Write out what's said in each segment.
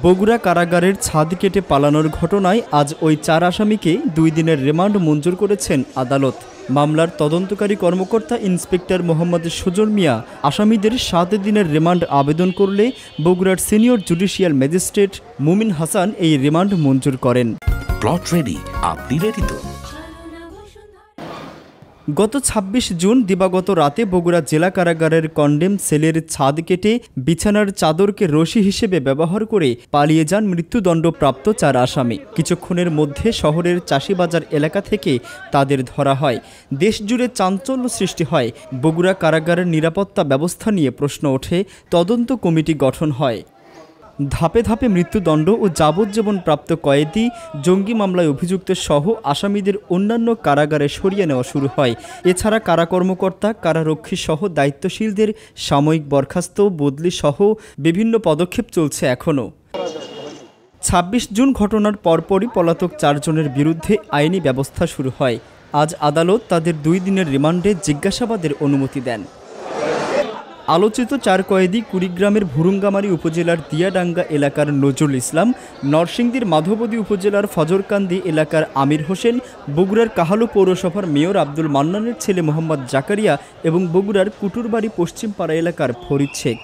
বগুড়া কারাগারের ছাদ কেটে পালানোর ঘটনায় আজ ওই 4 আসামিকে 2 দিনের রিমান্ড মঞ্জুর করেছেন আদালত। মামলার তদন্তকারী কর্মকর্তা ইন্সপেক্টর মোহাম্মদ সুজন মিয়া আসামিদের 7 দিনের রিমান্ড আবেদন করলে বগুড়ার সিনিয়র জুডিশিয়াল ম্যাজিস্ট্রেট মুমিন হাসান এই রিমান্ড মঞ্জুর করেন। প্লট রেডি, আপনি রেডি তো? গত 26 জুন দিবাগত রাতে বগুড়া জেলা কারাগারের কন্ডেম সেলের ছাদ কেটে বিছানার চাদরকে রশি হিসেবে ব্যবহার করে পালিয়ে যান মৃত্যুদণ্ডপ্রাপ্ত 4 আসামি। কিছুক্ষণের মধ্যে শহরের চাষিবাজার এলাকা থেকে তাদের ধরা হয়। দেশজুড়ে চাঞ্চল্য সৃষ্টি হয়। বগুড়া কারাগারের নিরাপত্তা ব্যবস্থা নিয়ে প্রশ্ন ওঠে। তদন্ত কমিটি গঠন হয়। ধাপে ধাপে মৃত্যুদণ্ড ও যাবজ্জীবন প্রাপ্ত কয়েদি, জঙ্গি মামলায় অভিযুক্ত সহ আসামিদের অন্যান্য কারাগারে সরিয়ে নেওয়া শুরু হয়। এছাড়া কারা কর্মকর্তা, কারারক্ষী সহ দায়িত্বশীলদের সাময়িক বরখাস্ত, বদলি সহ বিভিন্ন পদক্ষেপ চলছে এখনও। 26 জুন ঘটনার পরপরই পলাতক 4 জনের বিরুদ্ধে আইনি ব্যবস্থা শুরু হয়। আজ আদালত তাদের 2 দিনের রিমান্ডে জিজ্ঞাসাবাদের অনুমতি দেন। আলোচিত 4 কয়েদি কুড়িগ্রামের ভুরুঙ্গামারী উপজেলার দিয়াডাঙ্গা এলাকার নজরুল ইসলাম, নরসিংদীর মাধবদী উপজেলার ফজরকান্দি এলাকার আমির হোসেন, বগুড়ার কাহালু পৌরসভার মেয়র আব্দুল মান্নানের ছেলে মোহাম্মদ জাকারিয়া এবং বগুড়ার কুটুরবাড়ি পশ্চিমপাড়া এলাকার ফরিদ শেখ।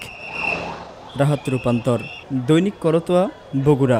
রাহাত রূপান্তর, দৈনিক করতোয়া, বগুড়া।